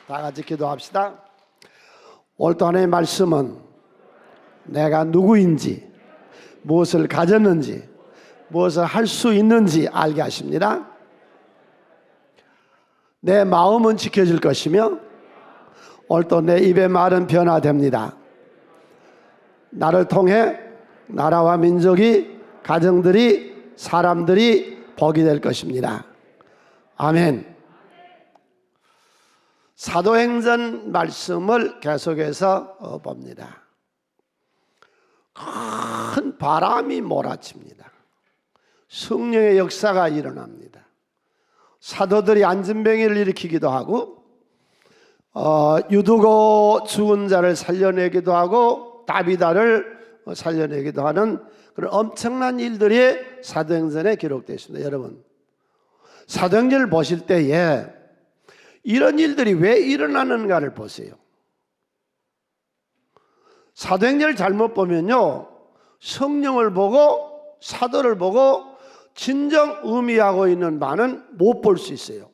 다 같이 기도합시다. 오늘 또 하나님의 말씀은 내가 누구인지, 무엇을 가졌는지, 무엇을 할 수 있는지 알게 하십니다. 내 마음은 지켜질 것이며 오늘 또 내 입의 말은 변화됩니다. 나를 통해 나라와 민족이, 가정들이, 사람들이 복이 될 것입니다. 아멘. 사도행전 말씀을 계속해서 봅니다. 큰 바람이 몰아칩니다. 성령의 역사가 일어납니다. 사도들이 안진병을 일으키기도 하고 유두고 죽은 자를 살려내기도 하고 다비다를 살려내기도 하는 그런 엄청난 일들이 사도행전에 기록되어 있습니다. 여러분, 사도행전을 보실 때에 이런 일들이 왜 일어나는가를 보세요. 사도행전을 잘못 보면요, 성령을 보고 사도를 보고 진정 의미하고 있는 바는 못 볼 수 있어요.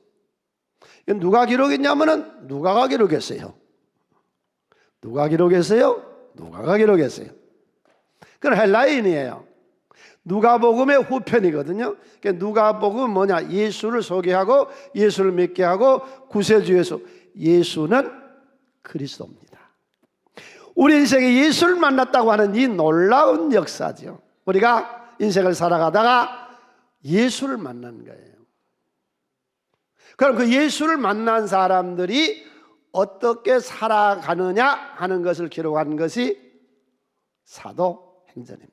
누가 기록했냐면은 누가가 기록했어요. 누가 기록했어요? 누가가 기록했어요. 그건 헬라인이에요. 누가복음의 후편이거든요. 그러니까 누가복음은 뭐냐? 예수를 소개하고 예수를 믿게 하고 구세주 예수는 그리스도입니다. 우리 인생에 예수를 만났다고 하는 이 놀라운 역사죠. 우리가 인생을 살아가다가 예수를 만난 거예요. 그럼 그 예수를 만난 사람들이 어떻게 살아가느냐 하는 것을 기록한 것이 사도행전입니다.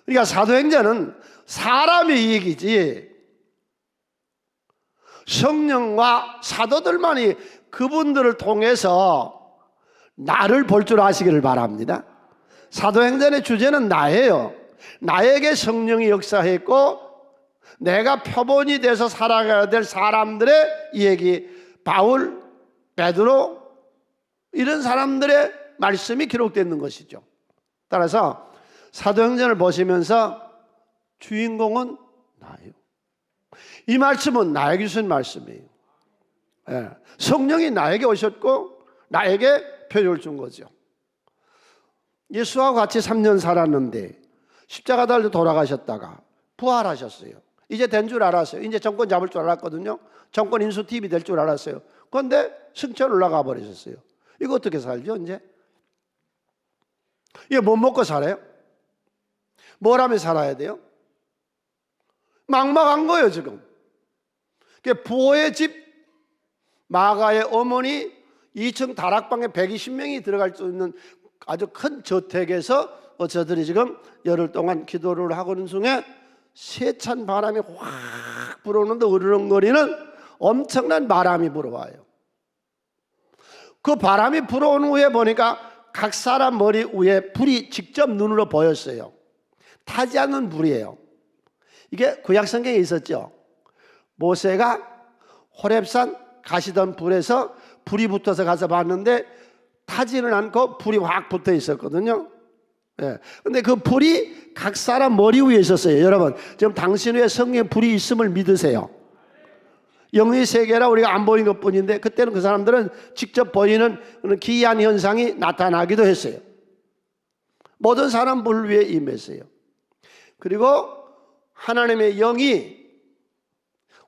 그러니까 사도행전은 사람의 얘기지 성령과 사도들만이 그분들을 통해서 나를 볼 줄 아시기를 바랍니다. 사도행전의 주제는 나예요. 나에게 성령이 역사했고 내가 표본이 돼서 살아가야 될 사람들의 얘기, 바울, 베드로 이런 사람들의 말씀이 기록되어 있는 것이죠. 따라서 사도행전을 보시면서 주인공은 나예요. 이 말씀은 나에게 주신 말씀이에요. 성령이 나에게 오셨고 나에게 표적을 준 거죠. 예수와 같이 3년 살았는데 십자가 달려 돌아가셨다가 부활하셨어요. 이제 된 줄 알았어요. 이제 정권 잡을 줄 알았거든요. 정권 인수팀이 될 줄 알았어요. 그런데 승천 올라가 버리셨어요. 이거 어떻게 살죠 이제? 이게 못 먹고 살아요? 뭘 하며 살아야 돼요? 막막한 거예요 지금. 부호의 집 마가의 어머니 2층 다락방에 120명이 들어갈 수 있는 아주 큰 저택에서 저들이 지금 열흘 동안 기도를 하고 있는 중에 세찬 바람이 확 불어오는데 으르렁거리는 엄청난 바람이 불어와요. 그 바람이 불어오는 후에 보니까 각 사람 머리 위에 불이 직접 눈으로 보였어요. 타지 않는 불이에요. 이게 구약 성경에 있었죠. 모세가 호렙산 가시던 불에서 불이 붙어서 가서 봤는데 타지는 않고 불이 확 붙어 있었거든요. 근데 그 불이 각 사람 머리 위에 있었어요. 여러분, 지금 당신 위에 성령의 불이 있음을 믿으세요. 영의 세계라 우리가 안 보이는 것 뿐인데 그때는 그 사람들은 직접 보이는 그런 기이한 현상이 나타나기도 했어요. 모든 사람 불 위에 임했어요. 그리고 하나님의 영이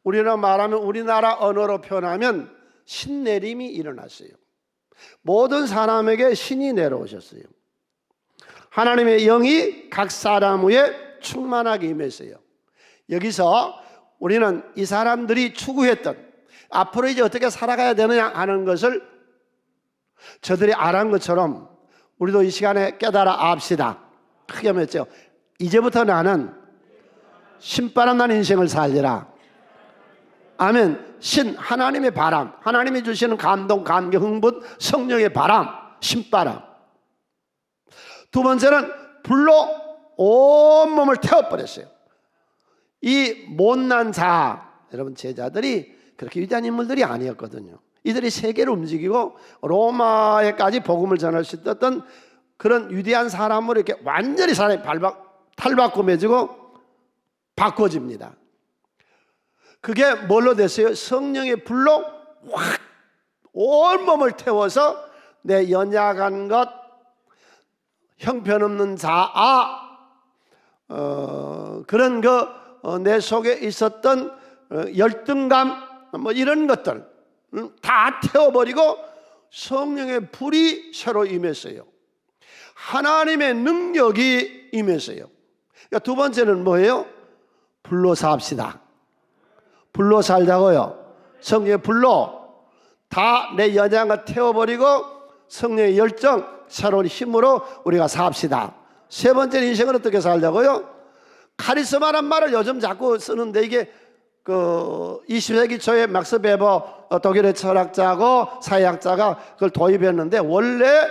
우리나라 말하면 우리나라 언어로 표현하면 신내림이 일어났어요. 모든 사람에게 신이 내려오셨어요. 하나님의 영이 각 사람 위에 충만하게 임했어요. 여기서 우리는 이 사람들이 추구했던 앞으로 이제 어떻게 살아가야 되느냐 하는 것을 저들이 알한 것처럼 우리도 이 시간에 깨달아 압시다. 크게 말했죠. 이제부터 나는 신바람 난 인생을 살리라. 아멘. 신, 하나님의 바람, 하나님이 주시는 감동, 감격, 흥분, 성령의 바람, 신바람. 두 번째는 불로 온몸을 태워버렸어요. 이 못난 자, 여러분 제자들이 그렇게 위대한 인물들이 아니었거든요. 이들이 세계를 움직이고 로마에까지 복음을 전할 수 있었던 그런 위대한 사람으로 이렇게 완전히 사람이 탈바꿈해지고 바꿔집니다. 그게 뭘로 됐어요? 성령의 불로 확 온몸을 태워서 내 연약한 것, 형편없는 자아, 그런 내 속에 있었던 열등감, 뭐 이런 것들 다 태워버리고 성령의 불이 새로 임했어요. 하나님의 능력이 임했어요. 그러니까 두 번째는 뭐예요? 불로 삽시다. 불로 살자고요. 성령의 불로 다 내 연약을 태워버리고 성령의 열정, 새로운 힘으로 우리가 삽시다. 세 번째, 인생을 어떻게 살자고요? 카리스마란 말을 요즘 자꾸 쓰는데 이게 20세기 초에 막스 베버 독일의 철학자고 사회학자가 그걸 도입했는데, 원래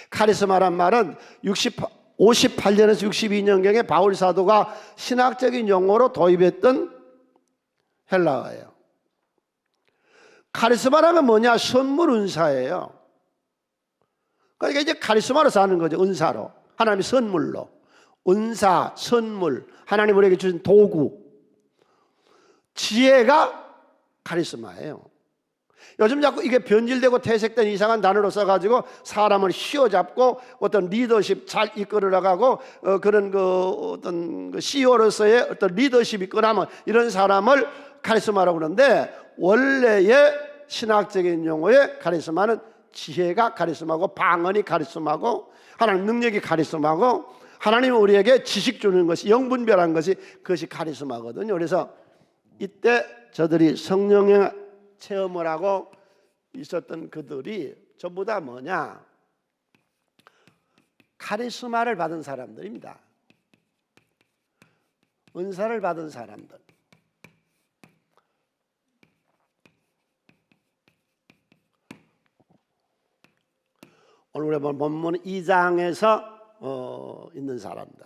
카리스마란 말은 58년에서 62년경에 바울 사도가 신학적인 용어로 도입했던 헬라어예요. 카리스마라는 뭐냐? 선물 은사예요. 그러니까 이제 카리스마로 사는 거죠. 은사로, 하나님의 선물로. 은사, 선물, 하나님 우리에게 주신 도구, 지혜가 카리스마예요. 요즘 자꾸 이게 변질되고 퇴색된 이상한 단어로 써가지고 사람을 휘어잡고 어떤 리더십 잘 이끌어 나가고 그런 어떤 CEO로서의 어떤 리더십이 있거나 이런 사람을 카리스마라고 그러는데, 원래의 신학적인 용어의 카리스마는 지혜가 카리스마고, 방언이 카리스마고, 하나님 능력이 카리스마고, 하나님은 우리에게 지식 주는 것이, 영분별한 것이, 그것이 카리스마거든요. 그래서 이때 저들이 성령의 체험을 하고 있었던 그들이 전부 다 뭐냐? 카리스마를 받은 사람들입니다. 은사를 받은 사람들. 오늘 우리 본문 2장에서 있는 사람들.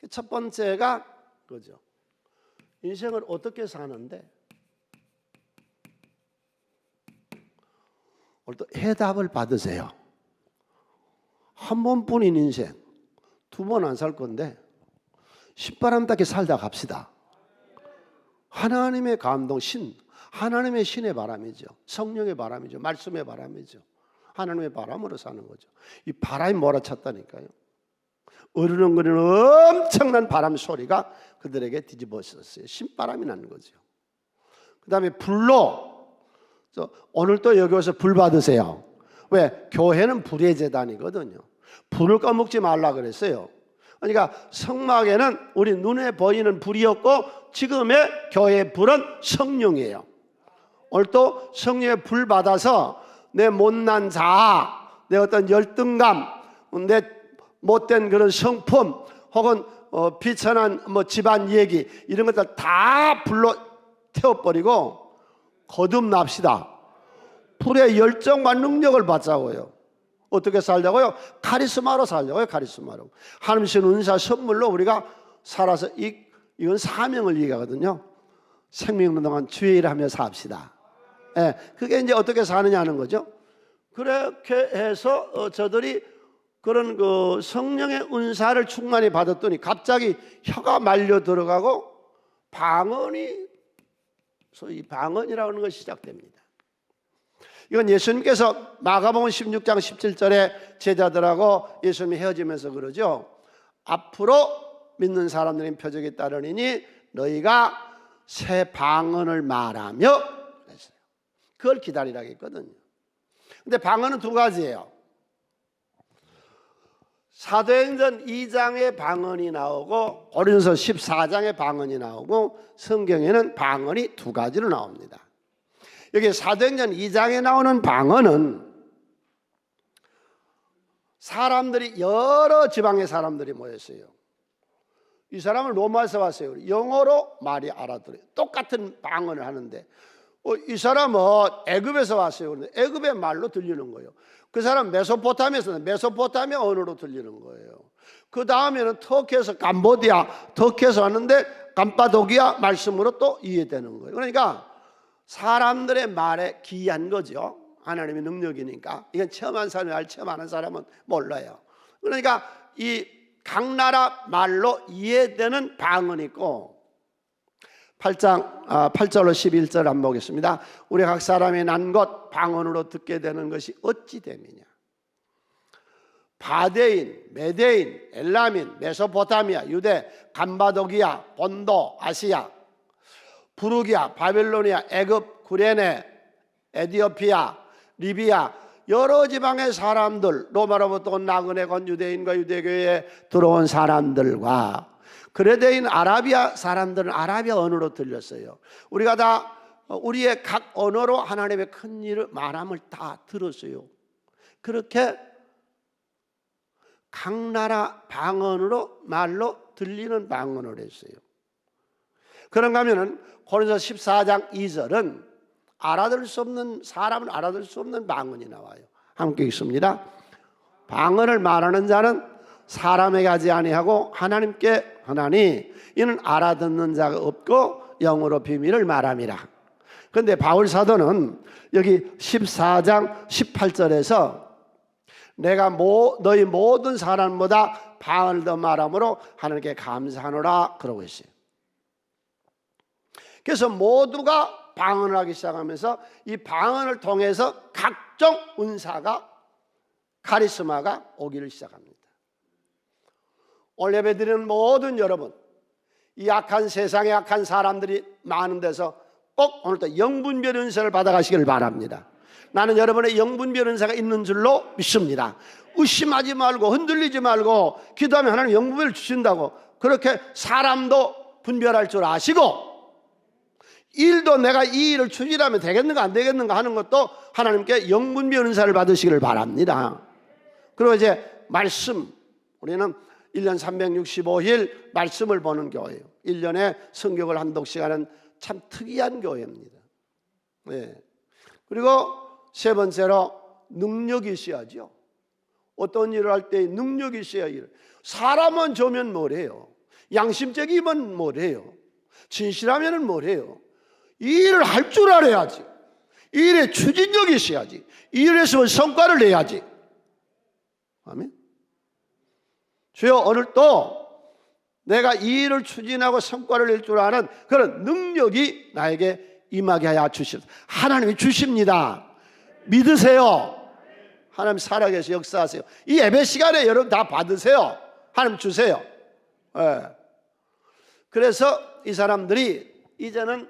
첫 번째가 그죠. 인생을 어떻게 사는데, 오늘 또 해답을 받으세요. 한 번뿐인 인생, 두 번 안 살 건데 신바람답게 살다 갑시다. 하나님의 감동, 하나님의 신의 바람이죠. 성령의 바람이죠. 말씀의 바람이죠. 하나님의 바람으로 사는 거죠. 이 바람이 몰아쳤다니까요. 어르렁거리는 엄청난 바람 소리가 그들에게 뒤집어졌어요. 신바람이 나는 거죠. 그 다음에 불로, 오늘 또 여기 와서 불 받으세요. 왜? 교회는 불의 제단이거든요. 불을 꺼먹지 말라 그랬어요. 그러니까 성막에는 우리 눈에 보이는 불이었고, 지금의 교회의 불은 성령이에요. 오늘 또 성령의 불 받아서 내 못난 자아, 내 어떤 열등감, 내 못된 그런 성품, 혹은 비천한 집안 얘기, 이런 것들 다 불로 태워버리고 거듭납시다. 불의 열정과 능력을 받자고요. 어떻게 살자고요? 카리스마로 살자고요. 카리스마로. 하나님 주신 은사 선물로 우리가 살아서 이건 사명을 얘기하거든요. 생명 있는 동안 주의 일을 하며 삽시다. 예, 그게 이제 어떻게 사느냐는 거죠. 그렇게 해서 저들이 그런 성령의 은사를 충만히 받았더니 갑자기 혀가 말려 들어가고 소위 방언이라고 하는 것이 시작됩니다. 이건 예수님께서 마가복음 16장 17절에 제자들하고 예수님이 헤어지면서 그러죠. 앞으로 믿는 사람들의 표적에 따르니 너희가 새 방언을 말하며 그랬어요. 그걸 기다리라고 했거든요. 근데 방언은 두 가지예요. 사도행전 2장의 방언이 나오고 고린도서 14장의 방언이 나오고, 성경에는 방언이 두 가지로 나옵니다. 여기 사도행전 2장에 나오는 방언은 사람들이, 여러 지방의 사람들이 모였어요. 이 사람은 로마에서 왔어요. 영어로 말이 알아들어요. 똑같은 방언을 하는데, 이 사람은 애굽에서 왔어요. 그런데 애굽의 말로 들리는 거예요. 그 사람 메소포타미아에서 메소포타미아 언어로 들리는 거예요. 그 다음에는 터키에서 캄보디아, 터키에서 왔는데 감바도기아 말씀으로 또 이해되는 거예요. 그러니까 사람들의 말에 기이한 거죠. 하나님의 능력이니까. 이건 체험한 사람이 알, 체험 안 한 사람은 몰라요. 그러니까 이 각 나라 말로 이해되는 방언이 있고, 8장 8절로 11절 한번 보겠습니다. 우리 각 사람이 난 것 방언으로 듣게 되는 것이 어찌 됨이냐. 바데인, 메데인, 엘라민, 메소포타미아, 유대, 감바도기아, 본도, 아시아, 부르기아, 바빌로니아, 애굽, 구레네, 에디오피아, 리비아, 여러 지방의 사람들, 로마로부터 온 나그네 건 유대인과 유대교에 들어온 사람들과 그레데인 아라비아 사람들은 아라비아 언어로 들렸어요. 우리가 다 우리의 각 언어로 하나님의 큰 일을 말함을 다 들었어요. 그렇게 각 나라 방언으로 말로 들리는 방언을 했어요. 그런가 하면은 고린도서 14장 2절은 알아들 수 없는 사람은 알아들 수 없는 방언이 나와요. 함께 읽습니다. 방언을 말하는 자는 사람에게 하지 아니하고 하나님께 하나니 이는 알아듣는 자가 없고 영어로 비밀을 말함이라. 그런데 바울 사도는 여기 14장 18절에서 내가 너희 모든 사람보다 방언을 더 말함으로 하나님께 감사하노라 그러고 있어요. 그래서 모두가 방언을 하기 시작하면서 이 방언을 통해서 각종 은사가 카리스마가 오기를 시작합니다. 오늘 예배드리는 모든 여러분, 이 약한 세상에 약한 사람들이 많은 데서 꼭 오늘도 영분별 은사를 받아가시길 바랍니다. 나는 여러분의 영분별 은사가 있는 줄로 믿습니다. 의심하지 말고 흔들리지 말고 기도하면 하나님 영분별을 주신다고, 그렇게 사람도 분별할 줄 아시고 일도 내가 이 일을 추진하면 되겠는가 안 되겠는가 하는 것도 하나님께 영분별 은사를 받으시기를 바랍니다. 그리고 이제 말씀, 우리는 1년 365일 말씀을 보는 교회예요. 1년에 성경을 한 독씩하는 참 특이한 교회입니다. 네. 그리고 세 번째로 능력이 있어야죠. 어떤 일을 할 때 능력이 있어야 일. 사람은 좋으면 뭐래요? 양심적이면 뭐래요? 진실하면 뭐래요? 이 일을 할 줄 알아야지. 이 일에 추진력이 있어야지. 이 일에 있으면 성과를 내야지. 아멘. 주여, 오늘도 내가 이 일을 추진하고 성과를 낼 줄 아는 그런 능력이 나에게 임하게 하여 주십시오. 하나님이 주십니다. 믿으세요. 하나님 살아계셔 역사하세요. 이 예배 시간에 여러분 다 받으세요. 하나님 주세요. 네. 그래서 이 사람들이 이제는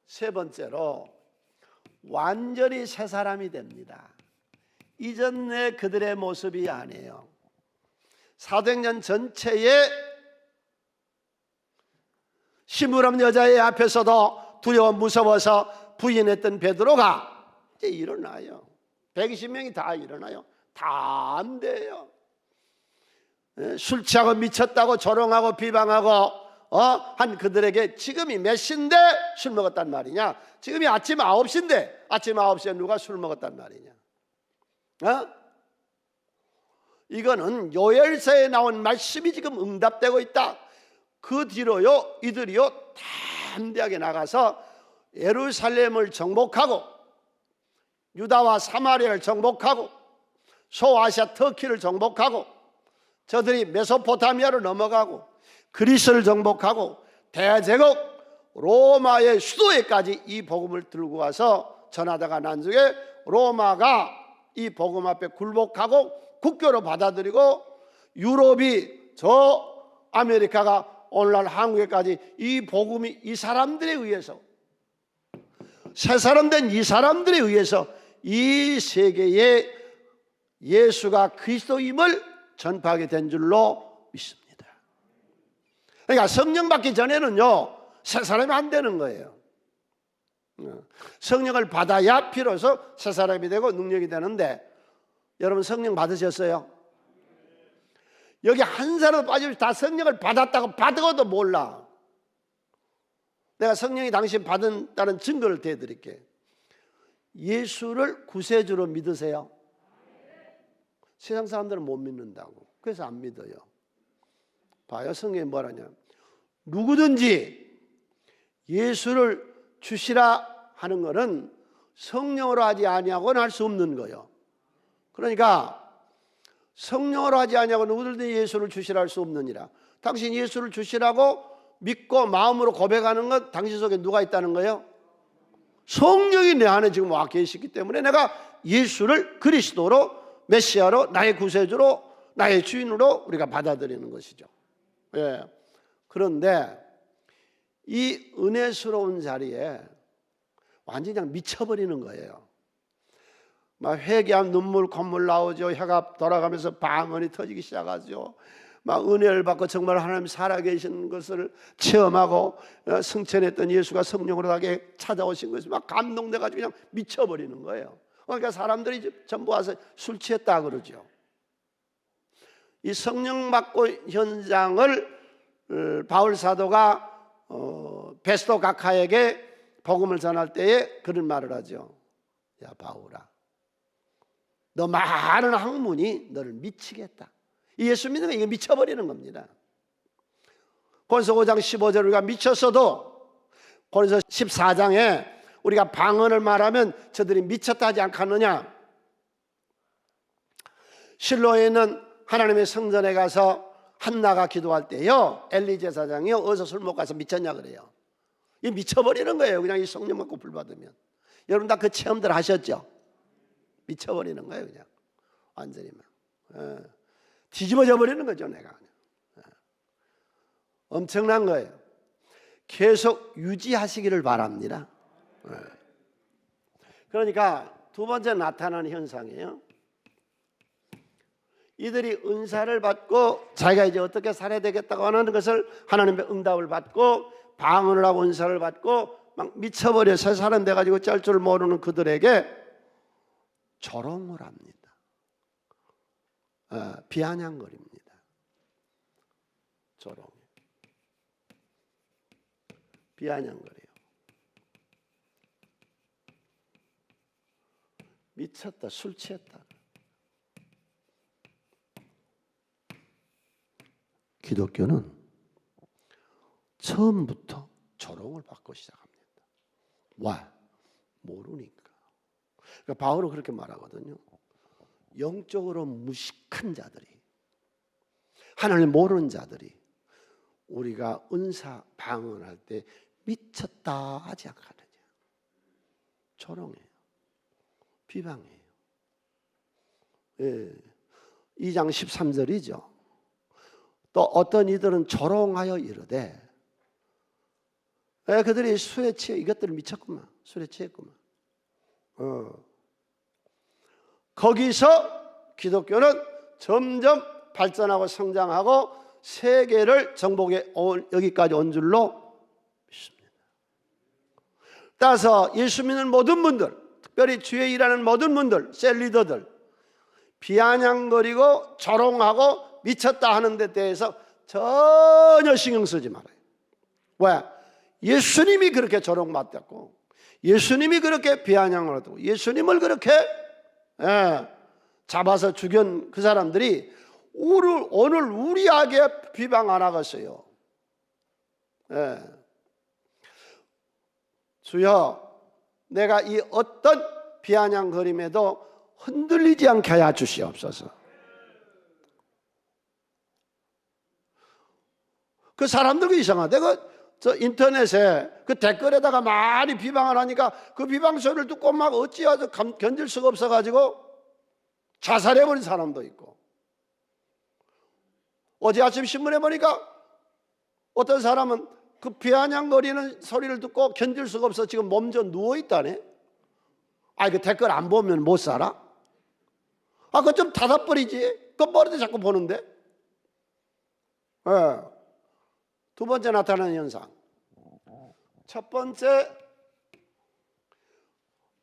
세 번째로 완전히 새 사람이 됩니다. 이전의 그들의 모습이 아니에요. 사도행전 전체에 신분 없는 여자의 앞에서도 두려워 무서워서 부인했던 베드로가 이제 일어나요. 120명이 다 일어나요. 다 안 돼요. 술 취하고 미쳤다고 조롱하고 비방하고 한 그들에게 지금이 몇 시인데 술 먹었단 말이냐? 지금이 아침 9시인데 아침 9시에 누가 술 먹었단 말이냐? 이거는 요엘서에 나온 말씀이 지금 응답되고 있다. 그 뒤로요, 이들이요 담대하게 나가서 예루살렘을 정복하고 유다와 사마리아를 정복하고 소아시아 터키를 정복하고 저들이 메소포타미아로 넘어가고 그리스를 정복하고 대제국 로마의 수도에까지 이 복음을 들고 와서 전하다가 나중에 로마가 이 복음 앞에 굴복하고 국교로 받아들이고 유럽이 저 아메리카가 오늘날 한국에까지 이 복음이 이 사람들에 의해서 새 사람 된 이 사람들에 의해서 이 세계에 예수가 그리스도임을 전파하게 된 줄로 믿습니다. 그러니까 성령 받기 전에는요 새 사람이 안 되는 거예요. 성령을 받아야 비로소 새 사람이 되고 능력이 되는데, 여러분 성령 받으셨어요? 여기 한 사람도 빠짐없이 다 성령을 받았다고 받아도 몰라. 내가 성령이 당신 받았다는 증거를 대드릴게. 예수를 구세주로 믿으세요? 세상 사람들은 못 믿는다고. 그래서 안 믿어요. 봐요, 성경이 뭐라냐. 누구든지 예수를 주시라 하는 것은 성령으로 하지 아니하고는 할 수 없는 거예요. 그러니까 성령으로 하지 아니하고 누구든지 예수를 주시라 할 수 없느니라. 당신 예수를 주시라고 믿고 마음으로 고백하는 건 당신 속에 누가 있다는 거예요? 성령이 내 안에 지금 와 계시기 때문에 내가 예수를 그리스도로, 메시아로, 나의 구세주로, 나의 주인으로 우리가 받아들이는 것이죠. 예. 그런데 이 은혜스러운 자리에 완전히 그냥 미쳐버리는 거예요. 막 회개하면 눈물 콧물 나오죠. 혀가 돌아가면서 방언이 터지기 시작하죠. 막 은혜를 받고 정말 하나님 살아계신 것을 체험하고 승천했던 예수가 성령으로 나게 찾아오신 것이 막 감동돼가지고 그냥 미쳐버리는 거예요. 그러니까 사람들이 전부 와서 술 취했다 그러죠. 이 성령 받고 현장을 바울 사도가 베스도 각하에게 복음을 전할 때에 그런 말을 하죠. 야 바울아, 너 많은 학문이 너를 미치겠다. 예수 믿는 거 이게 미쳐버리는 겁니다. 고린도서 5장 15절 우리가 미쳤어도 고린도서 14장에 우리가 방언을 말하면 저들이 미쳤다 하지 않겠느냐. 실로에 있는 하나님의 성전에 가서 한나가 기도할 때요, 엘리 제사장이요 어디서 술 먹고 가서 미쳤냐 그래요. 이 미쳐버리는 거예요. 그냥 이 성령 받고 불 받으면. 여러분 다 그 체험들 하셨죠? 미쳐버리는 거예요. 그냥 완전히 막 뒤집어져 버리는 거죠. 내가 엄청난 거예요. 계속 유지하시기를 바랍니다. 그러니까 두 번째 나타나는 현상이에요. 이들이 은사를 받고 자기가 이제 어떻게 살아야 되겠다고 하는 것을 하나님의 응답을 받고 방언을 하고 은사를 받고 막 미쳐버려 새 사람 돼가지고 짤 줄 모르는 그들에게 조롱을 합니다. 비아냥거립니다. 조롱. 비아냥거려요. 미쳤다, 술 취했다. 기독교는 처음부터 조롱을 받고 시작합니다. 와, 모르니까. 그러니까 바울은 그렇게 말하거든요. 영적으로 무식한 자들이, 하나님을 모르는 자들이 우리가 은사 방언할 때 미쳤다 하지 않거든요. 조롱해요. 비방해요. 예. 2장 13절이죠. 또 어떤 이들은 조롱하여 이르되, 그들이 술에 취해 이것들은 미쳤구만, 술에 취했구만. 거기서 기독교는 점점 발전하고 성장하고 세계를 정복해 여기까지 온 줄로 믿습니다. 따라서 예수 믿는 모든 분들, 특별히 주의 일하는 모든 분들, 셀리더들, 비아냥거리고 조롱하고 미쳤다 하는 데 대해서 전혀 신경 쓰지 말아요. 왜? 예수님이 그렇게 조롱받았고, 예수님이 그렇게 비아냥을 하고, 예수님을 그렇게 잡아서 죽인 그 사람들이 오늘 우리에게 비방 안 하겠어요. 주여, 내가 이 어떤 비아냥거림에도 흔들리지 않게 하여 주시옵소서. 그 사람들도 이상하대. 저 인터넷에 그 댓글에다가 많이 비방을 하니까 그 비방 소리를 듣고 막 어찌하죠 견딜 수가 없어가지고 자살해버린 사람도 있고, 어제 아침 신문에 보니까 어떤 사람은 그 비아냥거리는 소리를 듣고 견딜 수가 없어 지금 몸져 누워있다네. 그 댓글 안 보면 못 살아? 그거 좀 닫아버리지. 그 머리도 자꾸 보는데. 두 번째 나타나는 현상. 첫 번째,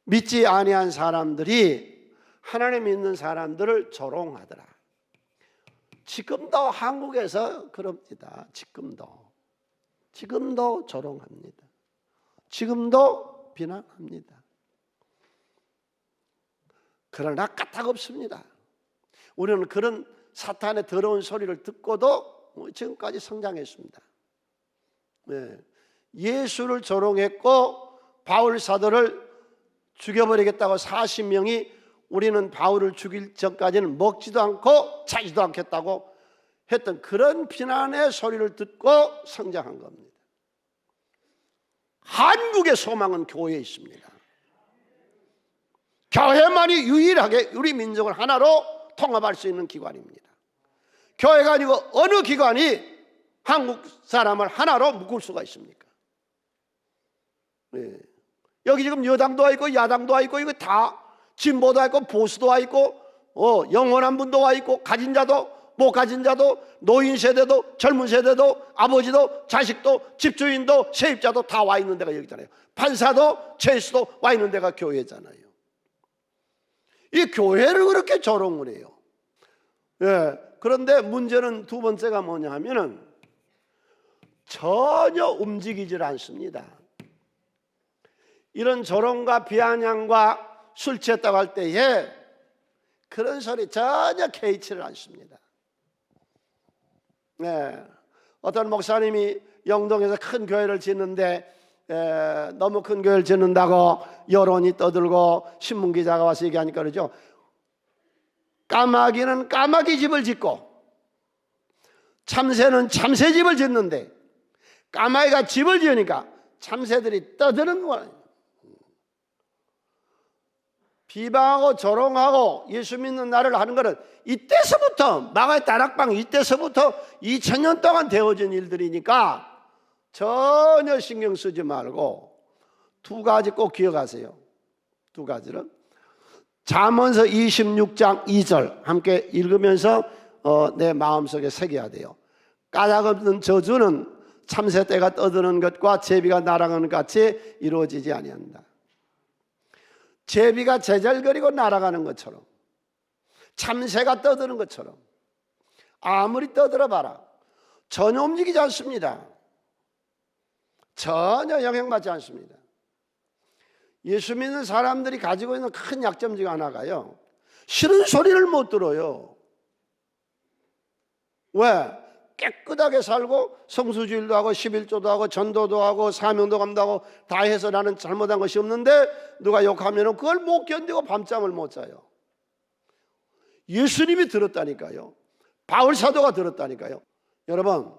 믿지 아니한 사람들이 하나님 믿는 사람들을 조롱하더라. 지금도 한국에서 그럽니다. 지금도 조롱합니다. 지금도 비난합니다. 그러나 까딱없습니다. 우리는 그런 사탄의 더러운 소리를 듣고도 지금까지 성장했습니다. 예수를 조롱했고 바울 사도를 죽여버리겠다고 40명이 우리는 바울을 죽일 전까지는 먹지도 않고 자지도 않겠다고 했던 그런 비난의 소리를 듣고 성장한 겁니다. 한국의 소망은 교회에 있습니다. 교회만이 유일하게 우리 민족을 하나로 통합할 수 있는 기관입니다. 교회가 아니고 어느 기관이 한국 사람을 하나로 묶을 수가 있습니까? 네. 여기 지금 여당도 와 있고 야당도 와 있고 이거 다 진보도 와 있고 보수도 와 있고 영원한 분도 와 있고 가진 자도 못 가진 자도 노인 세대도 젊은 세대도 아버지도 자식도 집주인도 세입자도 다 와 있는 데가 여기잖아요. 판사도 죄수도 와 있는 데가 교회잖아요. 이 교회를 그렇게 조롱을 해요. 예. 그런데 문제는 두 번째가 뭐냐 하면은 전혀 움직이질 않습니다. 이런 조롱과 비아냥과 술 취했다고 할 때에 그런 소리 전혀 개의치를 않습니다. 네. 어떤 목사님이 영동에서 큰 교회를 짓는데 너무 큰 교회를 짓는다고 여론이 떠들고 신문기자가 와서 얘기하니까 그러죠. 까마귀는 까마귀 집을 짓고 참새는 참새 집을 짓는데 까마귀가 집을 지으니까 참새들이 떠드는 거예요. 비방하고 조롱하고 예수 믿는 나를 하는 것은 이때서부터 마가의 다락방 이때서부터 2000년 동안 되어진 일들이니까 전혀 신경 쓰지 말고 두 가지 꼭 기억하세요. 두 가지는 잠언서 26장 2절 함께 읽으면서 내 마음속에 새겨야 돼요. 까닭없는 저주는 참새떼가 떠드는 것과 제비가 날아가는 것 같이 이루어지지 아니한다. 제비가 제잘거리고 날아가는 것처럼 참새가 떠드는 것처럼 아무리 떠들어봐라 전혀 움직이지 않습니다. 전혀 영향받지 않습니다. 예수 믿는 사람들이 가지고 있는 큰 약점 중 하나가요, 싫은 소리를 못 들어요. 왜? 깨끗하게 살고 성수주일도 하고 11조도 하고 전도도 하고 사명도 감당하고 다 해서 나는 잘못한 것이 없는데 누가 욕하면 그걸 못 견디고 밤잠을 못 자요. 예수님이 들었다니까요. 바울 사도가 들었다니까요. 여러분,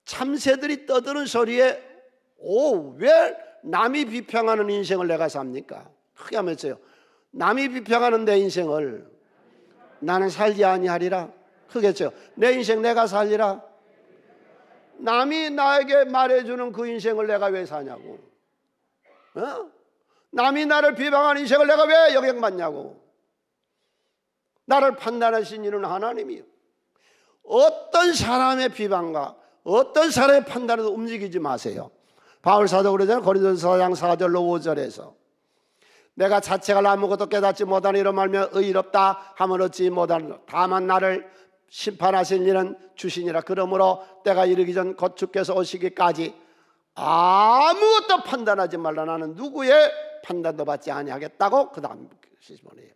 참새들이 떠드는 소리에 왜 남이 비평하는 인생을 내가 삽니까? 크게 하면 어요 남이 비평하는 내 인생을 나는 살지 아니하리라. 크겠죠. 내 인생 내가 살리라. 남이 나에게 말해주는 그 인생을 내가 왜 사냐고. 남이 나를 비방하는 인생을 내가 왜 영향받냐고. 나를 판단하신 이는 하나님이요. 어떤 사람의 비방과 어떤 사람의 판단에도 움직이지 마세요. 바울 사도 그러잖아요. 고린도서 4장 4절로 5절에서 내가 자책을 아무것도 깨닫지 못하는 이로 말며 의롭다 함을 얻지 못하는 다만 나를 심판하실 일은 주시니라. 그러므로 때가 이르기 전 곧 주께서 오시기까지 아무것도 판단하지 말라. 나는 누구의 판단도 받지 아니하겠다고 그 다음 시즌이에요.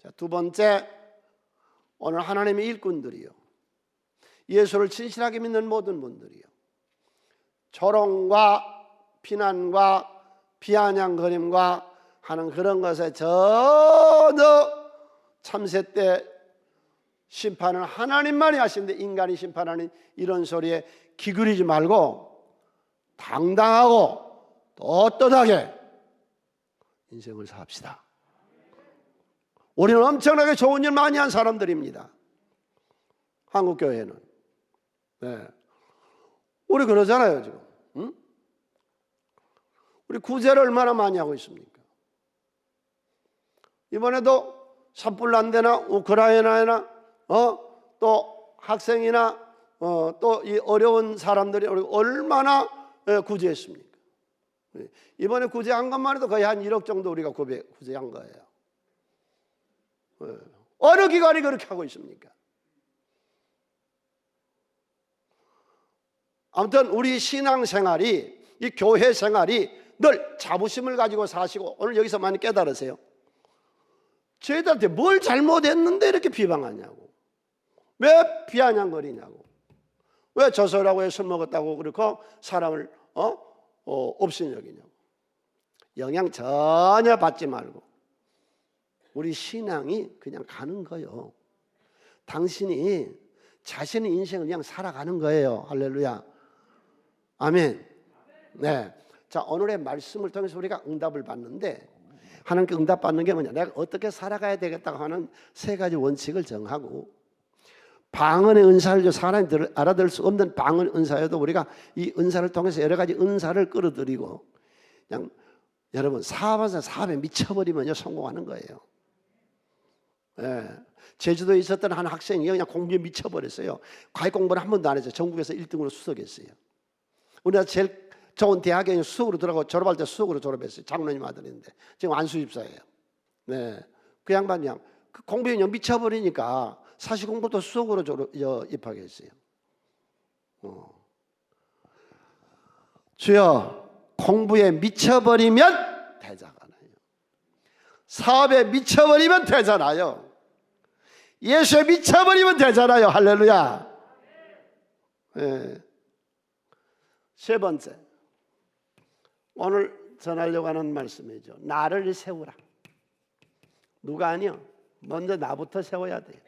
자, 두 번째, 오늘 하나님의 일꾼들이요, 예수를 진실하게 믿는 모든 분들이요, 조롱과 비난과 비아냥거림과 하는 그런 것에 전혀 참새때 심판은 하나님만이 하시는데 인간이 심판하는 이런 소리에 기울이지 말고 당당하고 떳떳하게 인생을 삽시다. 우리는 엄청나게 좋은 일 많이 한 사람들입니다. 한국교회는. 네. 우리 그러잖아요 지금. 응? 우리 구제를 얼마나 많이 하고 있습니까? 이번에도 산불난데나 우크라이나나 또 학생이나 또 이 어려운 사람들이 얼마나 구제했습니까? 이번에 구제한 것만 해도 거의 한 1억 정도 우리가 구제한 거예요. 어느 기관이 그렇게 하고 있습니까? 아무튼 우리 신앙생활이, 이 교회 생활이 늘 자부심을 가지고 사시고, 오늘 여기서 많이 깨달으세요. 저희들한테 뭘 잘못했는데 이렇게 비방하냐고, 왜 비아냥거리냐고, 왜 저서라고 해 술 먹었다고 그렇고 사람을 없인 여기냐고. 영향 전혀 받지 말고 우리 신앙이 그냥 가는 거요. 당신이 자신의 인생을 그냥 살아가는 거예요. 할렐루야. 아멘. 네. 자, 오늘의 말씀을 통해서 우리가 응답을 받는데, 하나님께 응답 받는 게 뭐냐? 내가 어떻게 살아가야 되겠다고 하는 세 가지 원칙을 정하고, 방언의 은사를 사람이 알아들을 수 없는 방언 은사여도 우리가 이 은사를 통해서 여러 가지 은사를 끌어들이고, 그냥 여러분 사업에 미쳐버리면요 성공하는 거예요. 예. 제주도에 있었던 한 학생이 그냥 공부에 미쳐버렸어요. 과외 공부를 한 번도 안 했어요. 전국에서 1등으로 수석했어요. 우리나라 제일 좋은 대학에 수석으로 들어가고 졸업할 때 수석으로 졸업했어요. 장로님 아들인데 지금 안수집사예요. 네, 그 양반이 그냥 그 공부에 그냥 미쳐버리니까 사시 공부도 수석으로 입학을 했어요. 주여, 공부에 미쳐버리면 되잖아요. 사업에 미쳐버리면 되잖아요. 예수에 미쳐버리면 되잖아요. 할렐루야. 네. 세 번째, 오늘 전하려고 하는 말씀이죠. 나를 세우라. 누가 아니요? 먼저 나부터 세워야 돼요.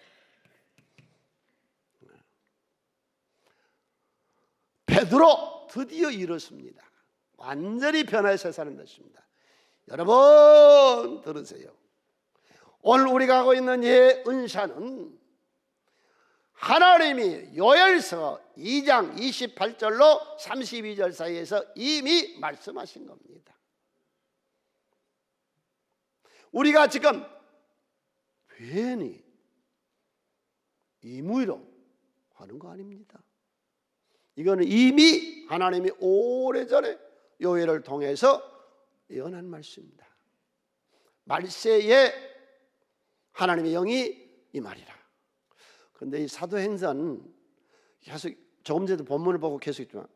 베드로 드디어 이렇습니다. 완전히 변화의 새 사람 됐습니다. 여러분 들으세요. 오늘 우리가 하고 있는 이 은사는 하나님이 요엘서 2장 28절로 32절 사이에서 이미 말씀하신 겁니다. 우리가 지금 괜히 임의로 하는 거 아닙니다. 이거는 이미 하나님이 오래전에 요엘을 통해서 예언한 말씀입니다. 말세에 하나님의 영이 임하리라. 그런데 이 사도행전 계속 조금 전에도 본문을 보고 계속 있지만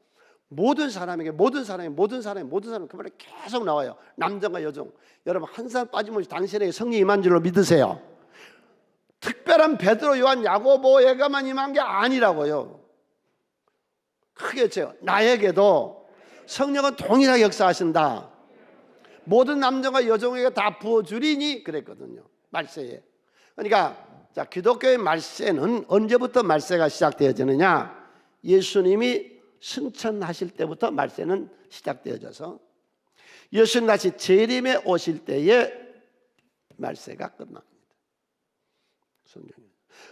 모든 사람에게 그 말이 계속 나와요. 남자가 여종. 여러분 한 사람 빠짐없이 당신에게 성령이 임한 줄로 믿으세요. 특별한 베드로, 요한, 야고보에게만 임한 게 아니라고요. 크게 쳐 나에게도 성령은 동일하게 역사하신다. 모든 남자가 여종에게 다 부어주리니 그랬거든요. 말세에. 그러니까 자, 기독교의 말세는 언제부터 말세가 시작되어지느냐? 예수님이 승천하실 때부터 말세는 시작되어져서 예수님 다시 재림에 오실 때에 말세가 끝납니다.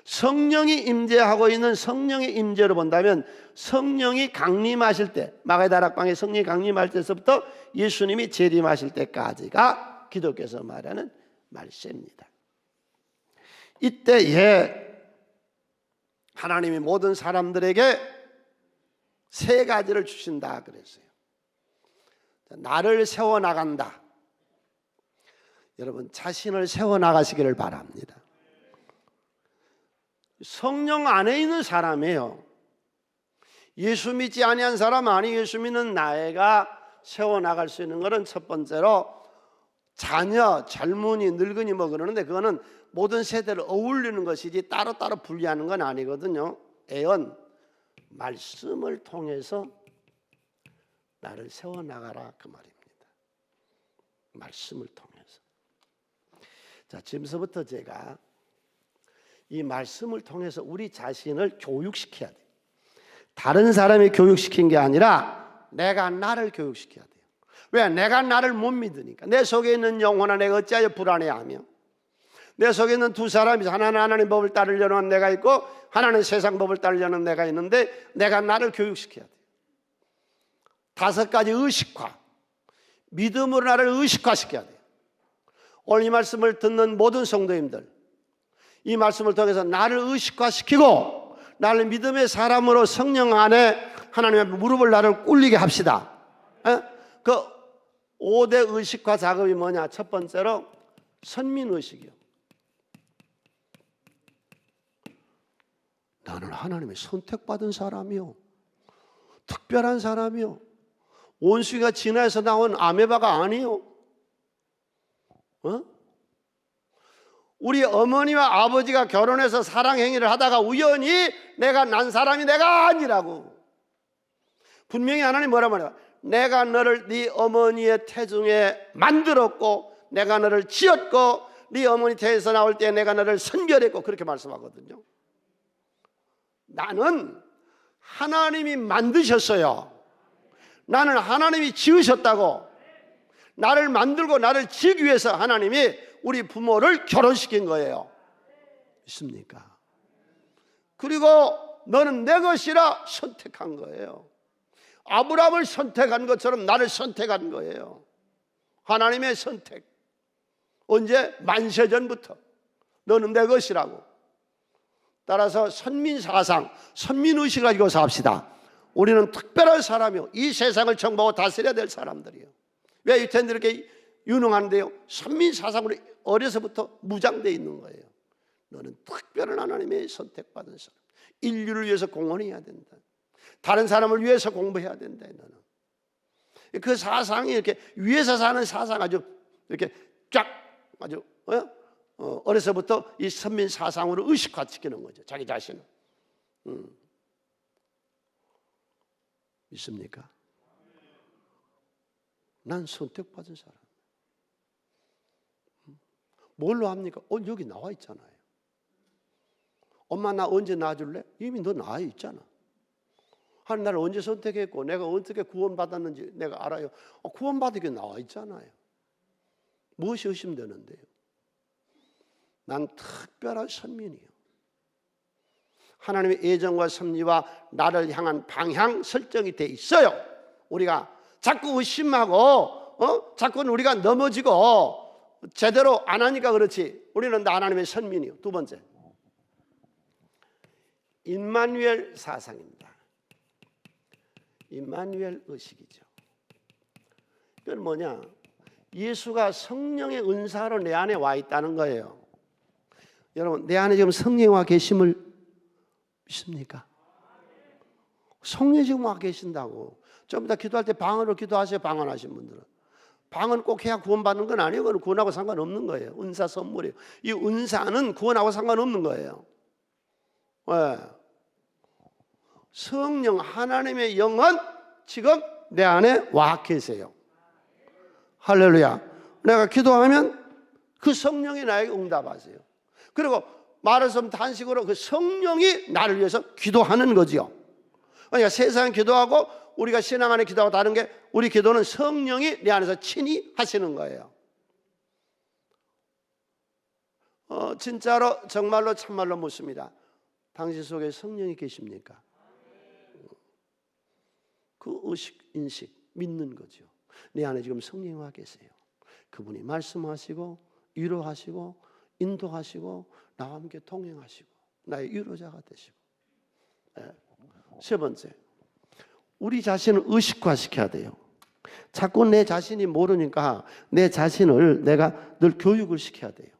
성령이 임재하고 있는 성령의 임재로 본다면 성령이 강림하실 때, 마가의 다락방에 성령이 강림할 때서부터 예수님이 재림하실 때까지가 기독교에서 말하는 말세입니다. 이때에 하나님이 모든 사람들에게 세 가지를 주신다 그랬어요. 나를 세워나간다. 여러분 자신을 세워나가시기를 바랍니다. 성령 안에 있는 사람이에요. 예수 믿지 아니한 사람 아니 예수 믿는 나이가 세워나갈 수 있는 것은 첫 번째로 자녀, 젊은이, 늙은이 뭐 그러는데 그거는 모든 세대를 어울리는 것이지 따로따로 분리하는 건 아니거든요. 애언, 말씀을 통해서 나를 세워나가라 그 말입니다. 말씀을 통해서. 자, 지금서부터 제가 이 말씀을 통해서 우리 자신을 교육시켜야 돼요. 다른 사람이 교육시킨 게 아니라 내가 나를 교육시켜야 돼요. 왜? 내가 나를 못 믿으니까. 내 속에 있는 영혼아 내가 어찌하여 불안해하며 내 속에 있는 두 사람이 하나는 하나님 법을 따르려는 내가 있고 하나는 세상 법을 따르려는 내가 있는데 내가 나를 교육시켜야 돼요. 5가지 의식화, 믿음으로 나를 의식화시켜야 돼요. 오늘 이 말씀을 듣는 모든 성도님들 이 말씀을 통해서 나를 의식화시키고 나를 믿음의 사람으로 성령 안에 하나님의 무릎을 나를 꿇리게 합시다. 그 5대 의식화 작업이 뭐냐? 첫 번째로 선민의식이요. 나는 하나님의 선택받은 사람이요, 특별한 사람이요, 원숭이가 진화해서 나온 아메바가 아니요. 우리 어머니와 아버지가 결혼해서 사랑행위를 하다가 우연히 내가 난 사람이 내가 아니라고. 분명히 하나님 뭐라 말해요? 내가 너를 네 어머니의 태중에 만들었고 내가 너를 지었고 네 어머니 태에서 나올 때 내가 너를 선별했고 그렇게 말씀하거든요. 나는 하나님이 만드셨어요. 나는 하나님이 지으셨다고. 나를 만들고 나를 지기 위해서 하나님이 우리 부모를 결혼시킨 거예요. 믿습니까? 그리고 너는 내 것이라 선택한 거예요. 아브라함을 선택한 것처럼 나를 선택한 거예요. 하나님의 선택. 언제? 만세전부터 너는 내 것이라고. 따라서 선민사상, 선민의식을 가지고 삽시다. 우리는 특별한 사람이요, 이 세상을 정복하고 다스려야 될 사람들이에요. 왜 유태인들이 이렇게 유능한데요? 선민사상으로 어려서부터 무장되어 있는 거예요. 너는 특별한 하나님의 선택받은 사람, 인류를 위해서 공헌해야 된다. 다른 사람을 위해서 공부해야 된다. 너는 그 사상이 이렇게 위에서 사는 사상 아주 이렇게 쫙 아주 어려서부터 이 선민 사상으로 의식화시키는 거죠. 자기 자신을. 믿습니까? 난 선택받은 사람. 뭘로 합니까? 여기 나와 있잖아요. 엄마 나 언제 낳아줄래? 이미 너 나와 있잖아. 하나님 나를 언제 선택했고 내가 어떻게 구원받았는지 내가 알아요. 구원받은 나와 있잖아요. 무엇이 의심되는데요? 난 특별한 선민이에요. 하나님의 예정과 섭리와 나를 향한 방향 설정이 돼 있어요. 우리가 자꾸 의심하고 자꾸 우리가 넘어지고 제대로 안 하니까 그렇지. 우리는 하나님의 선민이요. 두 번째, 임마누엘 사상입니다. 임마누엘 의식이죠. 이건 뭐냐? 예수가 성령의 은사로 내 안에 와 있다는 거예요. 여러분, 내 안에 지금 성령이 와 계심을 믿습니까? 성령이 지금 와 계신다고. 좀 이따 기도할 때 방언으로 기도하세요. 방언하신 분들은. 방언 꼭 해야 구원받는 건 아니에요. 그건 구원하고 상관없는 거예요. 은사 선물이에요. 이 은사는 구원하고 상관없는 거예요. 왜? 성령 하나님의 영은 지금 내 안에 와 계세요. 할렐루야. 내가 기도하면 그 성령이 나에게 응답하세요. 그리고 말할 수 없는 단식으로 그 성령이 나를 위해서 기도하는 거지요. 그러니까 세상 기도하고 우리가 신앙 안에 기도하고 다른 게, 우리 기도는 성령이 내 안에서 친히 하시는 거예요. 진짜로 정말로 참말로 묻습니다. 당신 속에 성령이 계십니까? 그 의식, 인식, 믿는 거죠. 내 안에 지금 성령이 와 계세요. 그분이 말씀하시고 위로하시고 인도하시고 나와 함께 동행하시고 나의 위로자가 되시고. 세 번째, 우리 자신을 의식화시켜야 돼요. 자꾸 내 자신이 모르니까 내 자신을 내가 늘 교육을 시켜야 돼요.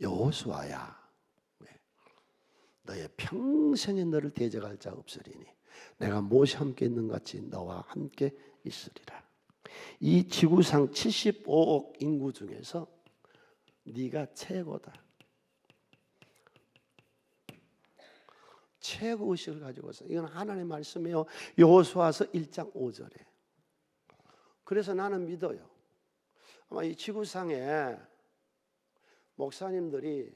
여호수아야, 너의 평생에 너를 대적할 자 없으리니 내가 모세 함께 있는 같이 너와 함께 있으리라. 이 지구상 75억 인구 중에서 네가 최고다. 최고 의식을 가지고서, 이건 하나님의 말씀이에요. 여호수아서 1장 5절에. 그래서 나는 믿어요. 아마 이 지구상에 목사님들이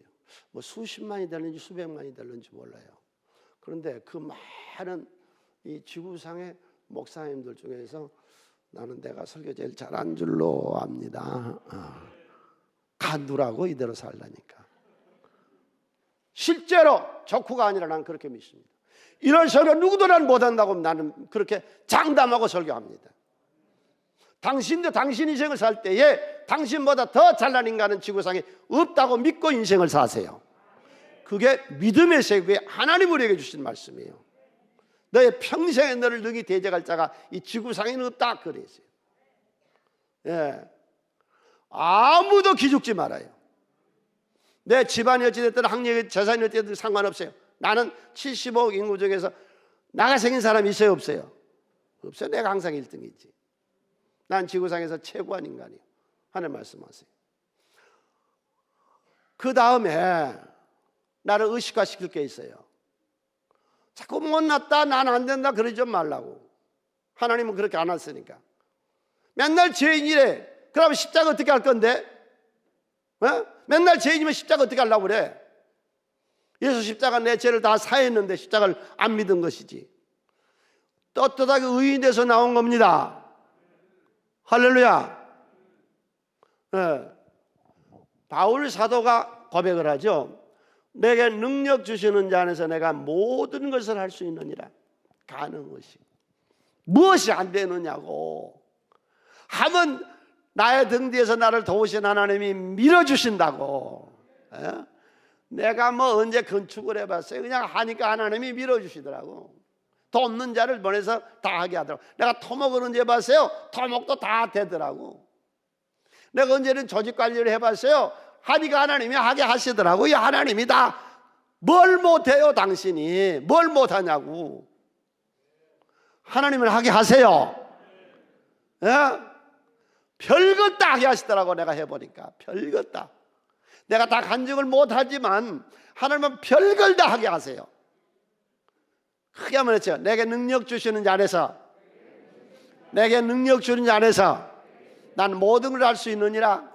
뭐 수십만이 되는지 수백만이 되는지 몰라요. 그런데 그 많은 이 지구상의 목사님들 중에서 나는 내가 설교 제일 잘한 줄로 압니다. 간두라고 이대로 살라니까. 실제로 적후가 아니라 나는 그렇게 믿습니다. 이런 설교 누구도 난 못한다고 나는 그렇게 장담하고 설교합니다. 당신도 당신 인생을 살 때에 당신보다 더 잘난 인간은 지구상에 없다고 믿고 인생을 사세요. 그게 믿음의 세계에 하나님 우리에게 주신 말씀이에요. 너의 평생에 너를 능히 대적할 자가 이 지구상에는 없다 그랬어요. 예. 아무도 기죽지 말아요. 내 집안이 어찌됐든 학력이 재산이 어찌됐든 상관없어요. 나는 75억 인구 중에서 나가 생긴 사람이 있어요 없어요? 없어요. 내가 항상 1등이지. 난 지구상에서 최고한 인간이에요. 하나님 말씀하세요. 그 다음에 나를 의식화시킬 게 있어요. 자꾸 못났다, 난 안 된다 그러지 좀 말라고. 하나님은 그렇게 안 했으니까. 맨날 죄인이래. 그러면 십자가 어떻게 할 건데? 맨날 죄인이면 십자가 어떻게 하려고 그래? 예수 십자가 내 죄를 다 사했는데 십자가를 안 믿은 것이지. 떳떳하게 의인돼서 나온 겁니다. 할렐루야. 네. 바울 사도가 고백을 하죠. 내게 능력 주시는 자 안에서 내가 모든 것을 할 수 있느니라. 가능하시. 무엇이 안 되느냐고 하면 나의 등 뒤에서 나를 도우신 하나님이 밀어주신다고. 예? 내가 뭐 언제 건축을 해봤어요. 그냥 하니까 하나님이 밀어주시더라고. 돕는 자를 보내서 다 하게 하더라고. 내가 토목을 언제 해봤어요. 토목도 다 되더라고. 내가 언제는 조직관리를 해봤어요. 하니까 하나님이 하게 하시더라고요. 하나님이 다 뭘 못해요. 당신이 뭘 못하냐고. 하나님을 하게 하세요. 예? 별것 다 하게 하시더라고. 내가 해보니까 별것 다. 내가 다 간증을 못하지만 하나님은 별걸 다 하게 하세요. 크게 한번 했죠. 내게 능력 주시는 자 안에서, 내게 능력 주는 자 안에서 난 모든 걸 할 수 있느니라.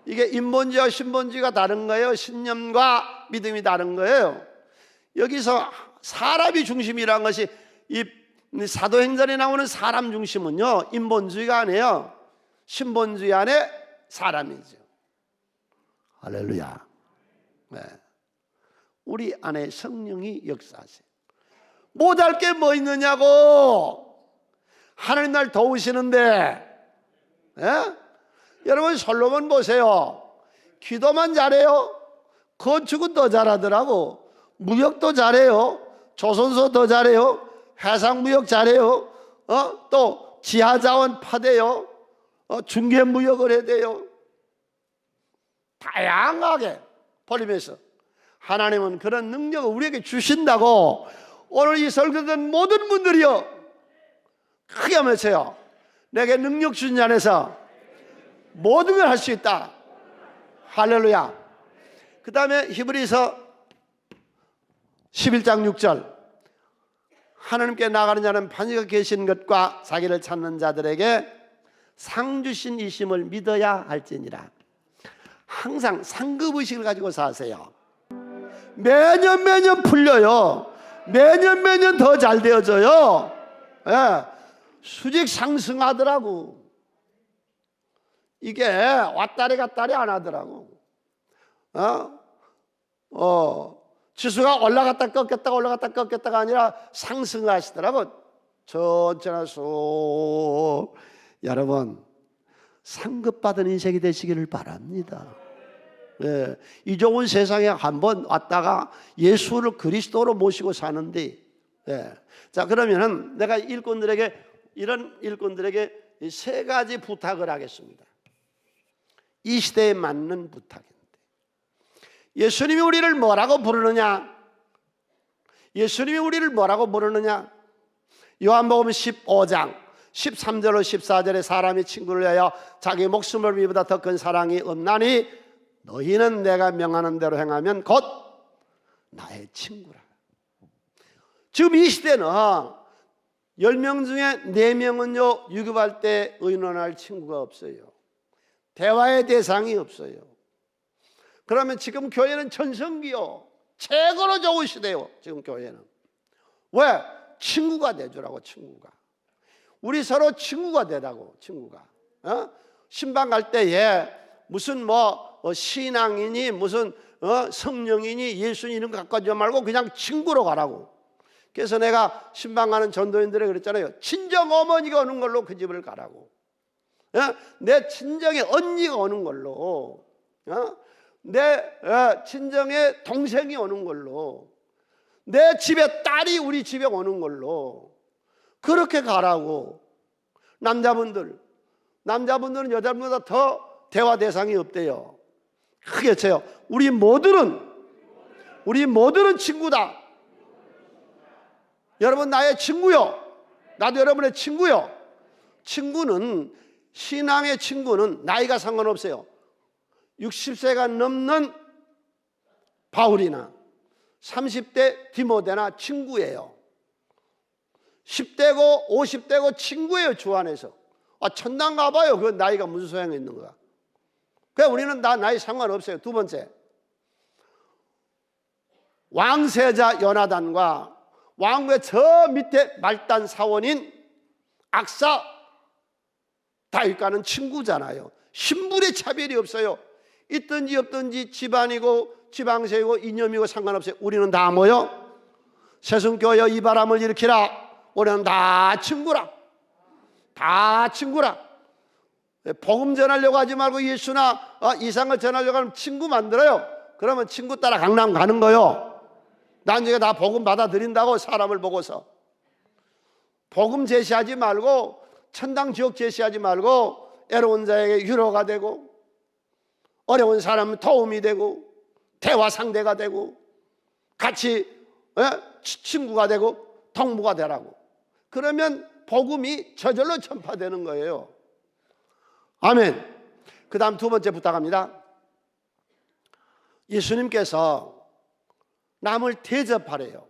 이게 인본주의와 신본주의가 다른 거예요. 신념과 믿음이 다른 거예요. 여기서 사람이 중심이라는 것이 이 사도행전에 나오는 사람 중심은요, 인본주의가 아니에요. 신본주의 안에 사람이죠. 할렐루야. 네. 우리 안에 성령이 역사하세요. 못할 게 뭐 있느냐고. 하나님 날 도우시는데. 예? 여러분 솔로몬 보세요. 기도만 잘해요. 건축은 더 잘하더라고. 무역도 잘해요. 조선소 더 잘해요. 해상무역 잘해요. 또 지하자원 파대요. 중개무역을 해야 돼요. 다양하게 버리면서 하나님은 그런 능력을 우리에게 주신다고. 오늘 이 설교 듣는 모든 분들이요, 크게 외쳐요. 내게 능력 주신 자 안에서 모든 걸 할 수 있다. 할렐루야. 그 다음에 히브리서 11장 6절, 하나님께 나가는 자는 반드시 계신 것과 자기를 찾는 자들에게 상 주신 이심을 믿어야 할지니라. 항상 상급의식을 가지고 사세요. 매년 풀려요. 매년 더 잘 되어져요. 예. 수직 상승하더라고. 이게 왔다리 갔다리 안 하더라고. 지수가 올라갔다 꺾였다가 올라갔다 꺾였다가 아니라 상승하시더라고. 천천히 쏙. 여러분, 상급받은 인생이 되시기를 바랍니다. 예, 이 좋은 세상에 한번 왔다가 예수를 그리스도로 모시고 사는데, 예. 자, 그러면은 내가 이런 일꾼들에게 세 가지 부탁을 하겠습니다. 이 시대에 맞는 부탁인데, 예수님이 우리를 뭐라고 부르느냐? 예수님이 우리를 뭐라고 부르느냐? 요한복음 15장 13절로 14절에 사람이 친구를 위하여 자기 목숨을 위보다 더 큰 사랑이 없나니 너희는 내가 명하는 대로 행하면 곧 나의 친구라. 지금 이 시대는 10명 중에 4명은요 유급할 때 의논할 친구가 없어요. 대화의 대상이 없어요. 그러면 지금 교회는 전성기요, 최고로 좋은 시대요. 지금 교회는 왜? 친구가 돼주라고. 친구가, 우리 서로 친구가 되라고. 친구가 신방 갈 때에 무슨 신앙이니 무슨 성령이니 예수님 이런 거 갖고 가지 말고 그냥 친구로 가라고. 그래서 내가 신방 가는 전도인들에게 그랬잖아요. 친정 어머니가 오는 걸로 그 집을 가라고. 내 친정의 언니가 오는 걸로, 내 친정의 동생이 오는 걸로, 내 집에 딸이 우리 집에 오는 걸로 그렇게 가라고. 남자분들은 여자분보다 더 대화 대상이 없대요. 크게 쳐요. 우리 모두는 친구다. 여러분 나의 친구요. 나도 여러분의 친구요. 신앙의 친구는 나이가 상관없어요. 60세가 넘는 바울이나 30대 디모데나 친구예요. 10대고 50대고 친구예요. 주 안에서. 천당 가봐요. 그 나이가 무슨 소용이 있는 거야. 그러니까 우리는 나이 상관없어요. 두 번째, 왕세자 요나단과 왕국의 저 밑에 말단 사원인 악사 다윗과는 친구잖아요. 신분의 차별이 없어요. 있든지 없든지 집안이고 지방세이고 이념이고 상관없어요. 우리는 다 뭐요? 새순교여 이 바람을 일으키라. 우리는 다 친구라. 다 친구라. 복음 전하려고 하지 말고 예수나 이상을 전하려고 하면 친구 만들어요. 그러면 친구 따라 강남 가는 거요. 나중에 다 복음 받아들인다고 사람을 보고서. 복음 제시하지 말고 천당 지옥 제시하지 말고 애로운 자에게 위로가 되고 어려운 사람은 도움이 되고 대화 상대가 되고 같이 친구가 되고 동무가 되라고. 그러면 복음이 저절로 전파되는 거예요. 아멘. 그 다음 두 번째 부탁합니다. 예수님께서 남을 대접하래요.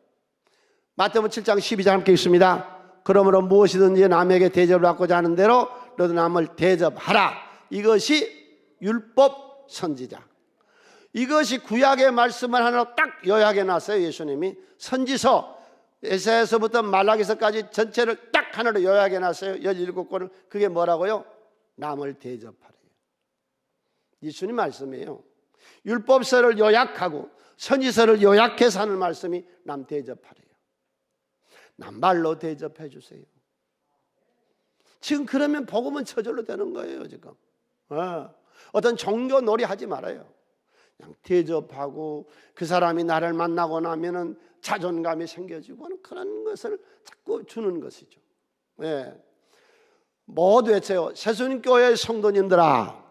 마태복음 7장 12절 함께 읽습니다. 그러므로 무엇이든지 남에게 대접을 받고자 하는 대로 너도 남을 대접하라. 이것이 율법 선지자. 이것이 구약의 말씀을 하나로 딱 요약해 놨어요. 예수님이 선지서 에사야서부터 말라기서까지 전체를 딱 하나로 요약해 놨어요. 17권을. 그게 뭐라고요? 남을 대접하래요. 예수님 말씀이에요. 율법서를 요약하고 선지서를 요약해서 하는 말씀이 남 대접하래요. 남발로 대접해 주세요. 지금 그러면 복음은 저절로 되는 거예요. 지금 어떤 종교 놀이 하지 말아요. 그냥 대접하고 그 사람이 나를 만나고 나면은 자존감이 생겨지고 그런 것을 자꾸 주는 것이죠. 모두 외쳐요. 새순교회 성도님들아,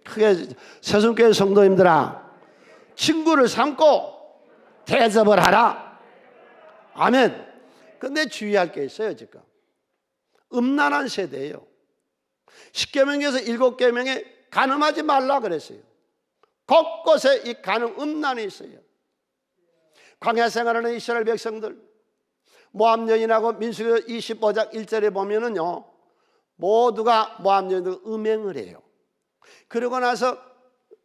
크게 새순교회 성도님들아, 친구를 삼고 대접을 하라. 아멘. 근데 주의할 게 있어요. 지금 음란한 세대예요. 10계명 중에서 7계명에 간음하지 말라 그랬어요. 곳곳에 이 간음 음란이 있어요. 광야 생활하는 이스라엘 백성들, 모압 여인하고 민수기 25장 1절에 보면은요, 모두가 모압 여인들 음행을 해요. 그러고 나서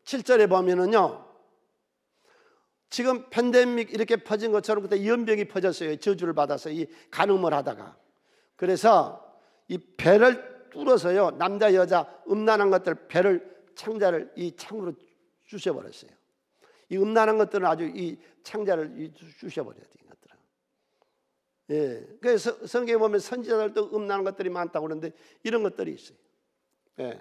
7절에 보면은요, 지금 팬데믹 이렇게 퍼진 것처럼 그때 연병이 퍼졌어요. 저주를 받아서 이 간음을 하다가. 그래서 이 배를 뚫어서요, 남자 여자 음란한 것들 배를 창자를 이 창으로 쑤셔버렸어요. 이 음란한 것들은 아주 이 창자를 쑤셔버려야 돼요. 예. 그래서 성경에 보면 선지자들도 음란한 것들이 많다고 그러는데 이런 것들이 있어요. 예.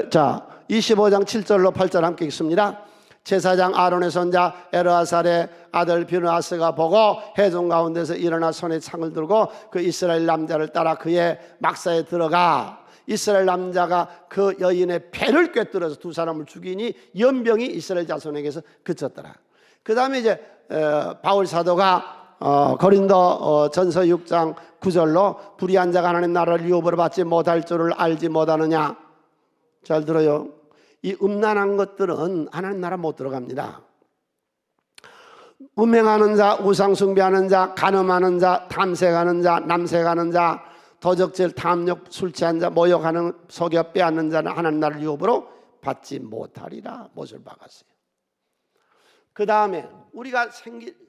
자, 25장 7절로 8절 함께 읽습니다. 제사장 아론의 손자 엘르아살의 아들 비느하스가 보고 회중 가운데서 일어나 손에 창을 들고 그 이스라엘 남자를 따라 그의 막사에 들어가 이스라엘 남자가 그 여인의 배를 꿰뚫어서 두 사람을 죽이니 연병이 이스라엘 자손에게서 그쳤더라. 그 다음에 이제 바울 사도가 고린도 전서 6장 9절로 불의한 자가 하나님 나라를 유업으로 받지 못할 줄을 알지 못하느냐. 잘 들어요. 이 음란한 것들은 하나님 나라 못 들어갑니다. 음행하는 자, 우상숭배하는 자, 간음하는 자, 탐색하는 자, 남색하는 자, 도적질, 탐욕, 술 취한 자, 모욕하는, 속여 빼앗는 자는 하나님 나라를 유업으로 받지 못하리라. 못을 박았어요. 그 다음에 우리가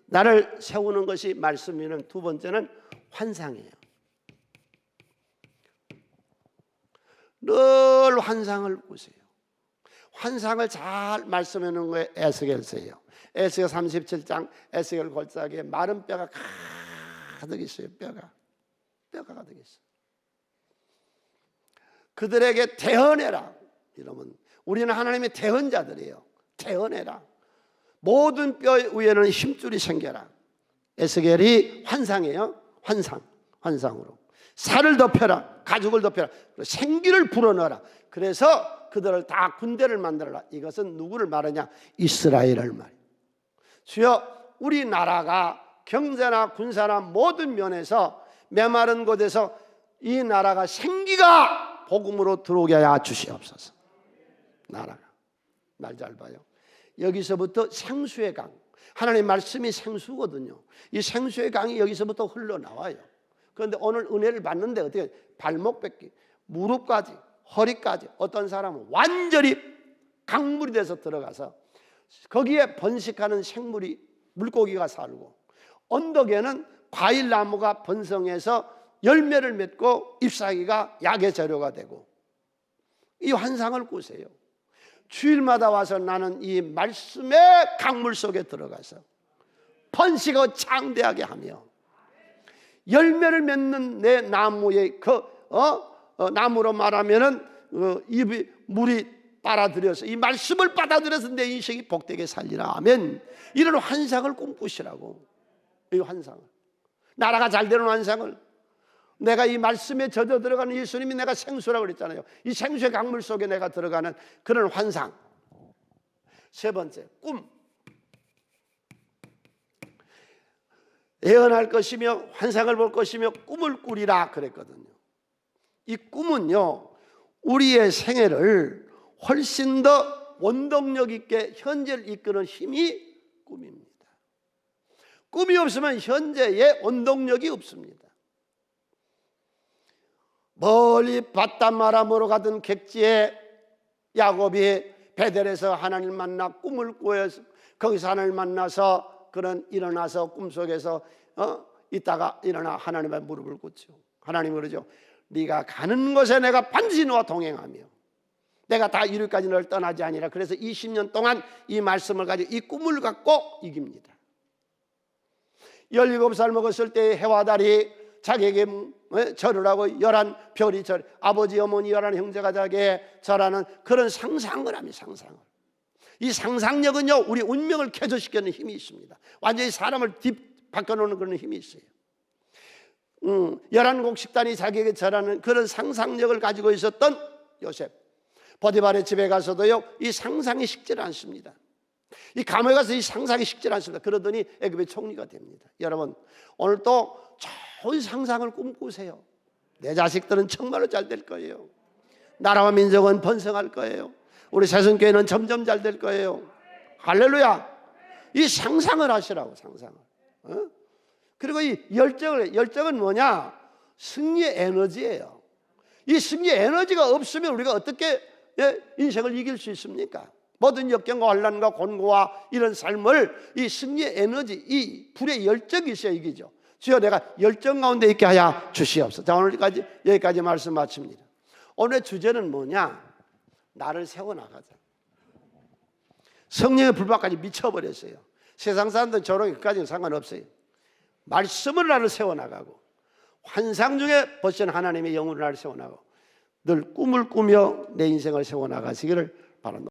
나를 세우는 것이 말씀이는 두 번째는 환상이에요. 늘 환상을 보세요. 환상을 잘 말씀해 놓은 거에 에스겔서예요. 에스겔 37장 에스겔 골짜기에 마른 뼈가 가득 있어요. 뼈가 가득 있어요. 그들에게 대언해라. 이러면 우리는 하나님의 대언자들이에요. 대언해라. 모든 뼈 위에는 힘줄이 생겨라. 에스겔이 환상이에요. 환상으로 살을 덮여라. 가죽을 덮여라. 생기를 불어넣어라. 그래서 그들을 다 군대를 만들어라. 이것은 누구를 말하냐? 이스라엘을 말이에요. 주여, 우리나라가 경제나 군사나 모든 면에서 메마른 곳에서 이 나라가 생기가 복음으로 들어오게 하여 주시옵소서. 나라가 날 잘 봐요. 여기서부터 생수의 강, 하나님의 말씀이 생수거든요. 이 생수의 강이 여기서부터 흘러나와요. 그런데 오늘 은혜를 받는데 어떻게 발목 뺏기, 무릎까지, 허리까지 어떤 사람은 완전히 강물이 돼서 들어가서 거기에 번식하는 생물이 물고기가 살고, 언덕에는 과일나무가 번성해서 열매를 맺고 잎사귀가 약의 재료가 되고, 이 환상을 꾸세요. 주일마다 와서 나는 이 말씀의 강물 속에 들어가서 번식하고 창대하게 하며 열매를 맺는 내 나무의 나무로 말하면은 이 물이 빨아들여서 이 말씀을 받아들여서 내 인생이 복되게 살리라. 아멘. 이런 환상을 꿈꾸시라고. 이 환상을, 나라가 잘 되는 환상을, 내가 이 말씀에 젖어 들어가는 예수님이 내가 생수라고 그랬잖아요. 이 생수의 강물 속에 내가 들어가는 그런 환상. 세 번째, 꿈. 예언할 것이며 환상을 볼 것이며 꿈을 꾸리라 그랬거든요. 이 꿈은요, 우리의 생애를 훨씬 더 원동력 있게 현재를 이끄는 힘이 꿈입니다. 꿈이 없으면 현재의 원동력이 없습니다. 멀리 바닷마람으로 가던 객지에 야곱이 베델에서 하나님을 만나 꿈을 꾸어서 거기서 하나님을 만나서 그는 일어나서 꿈속에서 있다가 일어나 하나님의 무릎을 꿇죠. 하나님 그러죠. 네가 가는 곳에 내가 반드시 너와 동행하며 내가 다 이루기까지 너를 떠나지 아니라. 그래서 20년 동안 이 말씀을 가지고 이 꿈을 갖고 이깁니다. 17살 먹었을 때 해와 달이 자기에게 절을 하고 11별이 절, 아버지 어머니 11형제가 자기에게 절하는 그런 상상을 합니다. 상상을. 이 상상력은요, 우리 운명을 쾌조시키는 힘이 있습니다. 완전히 사람을 바꿔놓는 그런 힘이 있어요. 11곡 식단이 자기에게 절하는 그런 상상력을 가지고 있었던 요셉, 보디발의 집에 가서도요, 이 상상이 식질 않습니다. 이 감옥에 가서 이 상상이 식질 않습니다. 그러더니 애굽의 총리가 됩니다. 여러분, 오늘 또 좋은 상상을 꿈꾸세요. 내 자식들은 정말로 잘 될 거예요. 나라와 민족은 번성할 거예요. 우리 새순교회는 점점 잘 될 거예요. 할렐루야. 이 상상을 하시라고. 상상을. 그리고 이 열정은 뭐냐? 승리의 에너지예요. 이 승리의 에너지가 없으면 우리가 어떻게 인생을 이길 수 있습니까? 모든 역경과 환난과 곤고와 이런 삶을 이 승리의 에너지, 이 불의 열정이 있어야 이기죠. 주여 내가 열정 가운데 있게 하여 주시옵소서. 자, 오늘까지 여기까지 말씀 마칩니다. 오늘의 주제는 뭐냐? 나를 세워나가자. 성령의 불밭까지 미쳐버렸어요. 세상 사람들은 저런 것까지는 상관없어요. 말씀으로 나를 세워나가고 환상 중에 버신 하나님의 영으로 나를 세워나가고 늘 꿈을 꾸며 내 인생을 세워나가시기를 바랍니다.